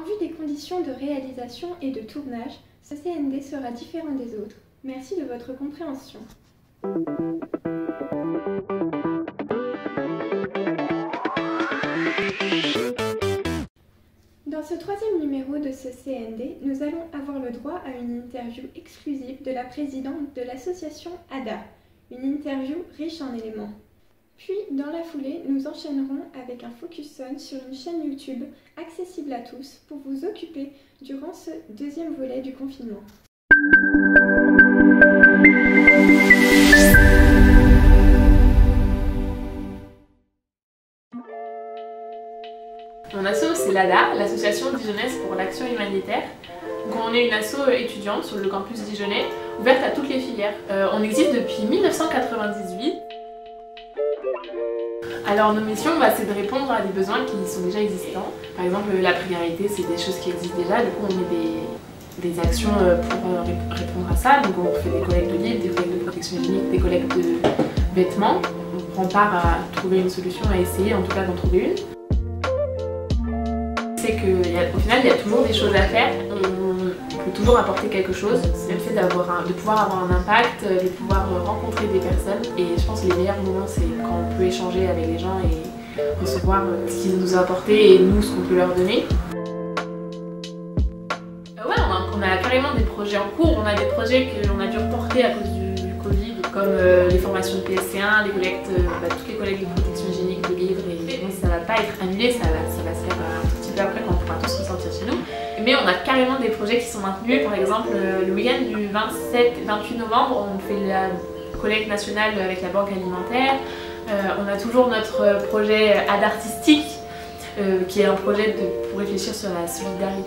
En vue des conditions de réalisation et de tournage, ce CND sera différent des autres. Merci de votre compréhension. Dans ce troisième numéro de ce CND, nous allons avoir le droit à une interview exclusive de la présidente de l'association ADA, une interview riche en éléments. Puis, dans la foulée, nous enchaînerons avec un Focus On sur une chaîne YouTube accessible à tous pour vous occuper durant ce deuxième volet du confinement. Mon asso, c'est l'ADA, l'association dijonnaise pour l'action humanitaire. Donc on est une asso étudiante sur le campus dijonnais, ouverte à toutes les filières. On existe depuis 1998. Alors nos missions, c'est de répondre à des besoins qui sont déjà existants. Par exemple, la précarité, c'est des choses qui existent déjà, du coup on met des actions pour répondre à ça. Donc on fait des collectes de livres, des collectes de protection hygiénique, des collectes de vêtements. On prend part à trouver une solution, à essayer en tout cas d'en trouver une. C'est qu'au final, il y a toujours des choses à faire, on peut toujours apporter quelque chose. C'est le fait de pouvoir avoir un impact, de pouvoir rencontrer des personnes. Et je pense que les meilleurs moments, c'est quand on peut échanger avec les gens et recevoir ce qu'ils nous ont apporté et nous, ce qu'on peut leur donner. Ouais, on a carrément des projets en cours. On a des projets qu'on a dû reporter à cause du Covid, comme les formations de PSC1, les collectes, toutes les collectes de protection hygiénique, de livres. Et ça ne va pas être annulé, ça va se faire un tout petit peu après quand on pourra tous ressortir chez nous. Mais on a carrément des projets qui sont maintenus. Par exemple, le week-end du 27-28 novembre, on fait la collecte nationale avec la banque alimentaire. On a toujours notre projet ADA artistique, qui est un projet pour réfléchir sur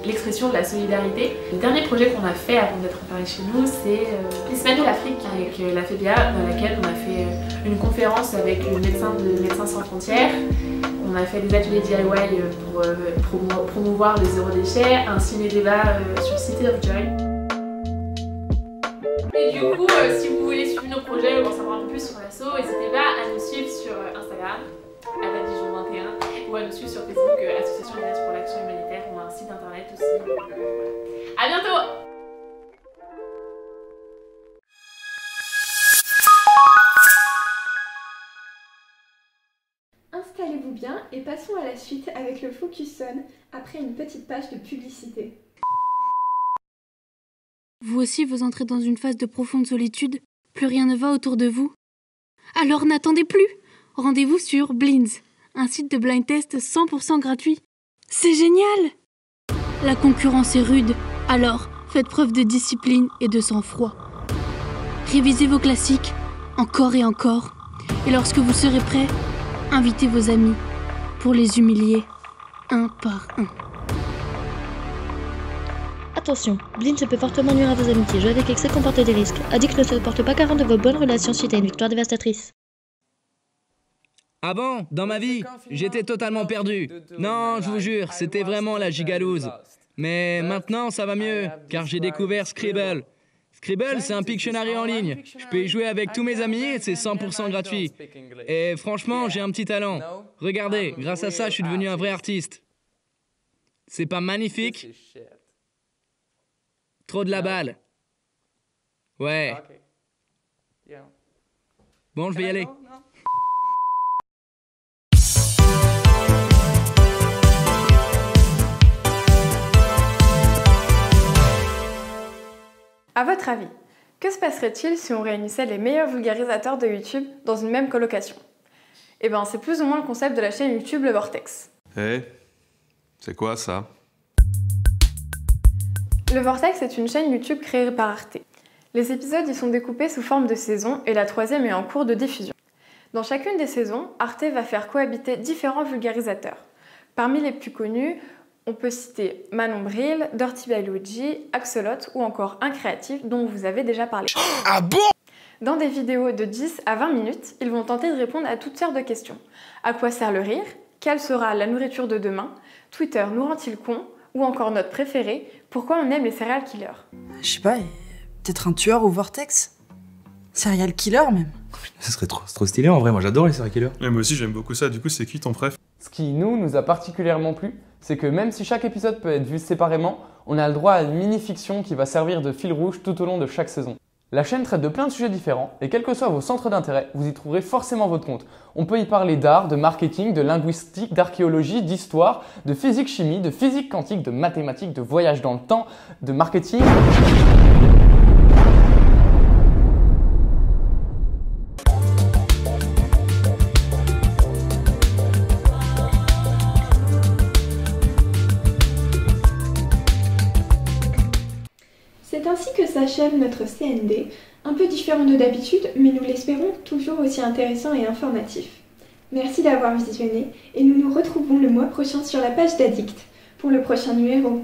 l'expression de la solidarité. Le dernier projet qu'on a fait avant d'être apparu chez nous, c'est les Semaines de l'Afrique avec la FEBIA, dans laquelle on a fait une conférence avec le médecin de Médecins sans frontières. On a fait des ateliers DIY pour promouvoir le zéro déchet, un ciné-débat sur City of Joy. Et du coup, si vous voulez suivre nos projets ou en savoir un peu plus sur l'asso, n'hésitez pas à nous suivre sur Instagram, ADADijon21, ou à nous suivre sur Facebook, Association Jeunesse pour l'action humanitaire. On a un site internet aussi. À bientôt! Installez-vous bien et passons à la suite avec le Focus On après une petite page de publicité. Vous aussi, vous entrez dans une phase de profonde solitude? Plus rien ne va autour de vous? Alors n'attendez plus! Rendez-vous sur Blinds, un site de blind test 100% gratuit. C'est génial! La concurrence est rude, alors faites preuve de discipline et de sang-froid. Révisez vos classiques, encore et encore, et lorsque vous serez prêt, invitez vos amis pour les humilier, un par un. Attention, Blind peut fortement nuire à vos amitiés. Jouer avec excès comporte des risques. Addict ne se porte pas garant de vos bonnes relations suite à une victoire dévastatrice. Ah bon? Dans ma vie, j'étais totalement perdu. Non, je vous jure, c'était vraiment la gigalouse. Mais maintenant, ça va mieux, car j'ai découvert Scribble. Scribble, c'est un Pictionary en ligne. Je peux y jouer avec tous mes amis et c'est 100% gratuit. Et franchement, j'ai un petit talent. Regardez, grâce à ça, je suis devenu un vrai artiste. C'est pas magnifique? Trop de la balle. Ouais. Bon, je vais y aller. À votre avis, que se passerait-il si on réunissait les meilleurs vulgarisateurs de YouTube dans une même colocation? Eh ben, c'est plus ou moins le concept de la chaîne YouTube Le Vortex. C'est quoi ça? Le Vortex est une chaîne YouTube créée par Arte. Les épisodes y sont découpés sous forme de saisons et la troisième est en cours de diffusion. Dans chacune des saisons, Arte va faire cohabiter différents vulgarisateurs. Parmi les plus connus, on peut citer Manon Bril, Dirty Biology, Axolot ou encore Un Créatif dont vous avez déjà parlé. Ah bon? Dans des vidéos de 10 à 20 minutes, ils vont tenter de répondre à toutes sortes de questions. À quoi sert le rire? Quelle sera la nourriture de demain? Twitter nous rend-il con? Ou encore notre préféré, pourquoi on aime les serial killers? Je sais pas, peut-être un tueur au Vortex? Serial killer même? Ce serait trop stylé en vrai, moi j'adore les serial killers. Mais moi aussi j'aime beaucoup ça, du coup c'est qui ton préf? Ce qui nous a particulièrement plu, c'est que même si chaque épisode peut être vu séparément, on a le droit à une mini-fiction qui va servir de fil rouge tout au long de chaque saison. La chaîne traite de plein de sujets différents et quels que soient vos centres d'intérêt, vous y trouverez forcément votre compte. On peut y parler d'art, de marketing, de linguistique, d'archéologie, d'histoire, de physique-chimie, de physique quantique, de mathématiques, de voyage dans le temps, de marketing. C'est ainsi que s'achève notre CND, un peu différent de d'habitude, mais nous l'espérons toujours aussi intéressant et informatif. Merci d'avoir visionné et nous nous retrouvons le mois prochain sur la page d'Addict pour le prochain numéro.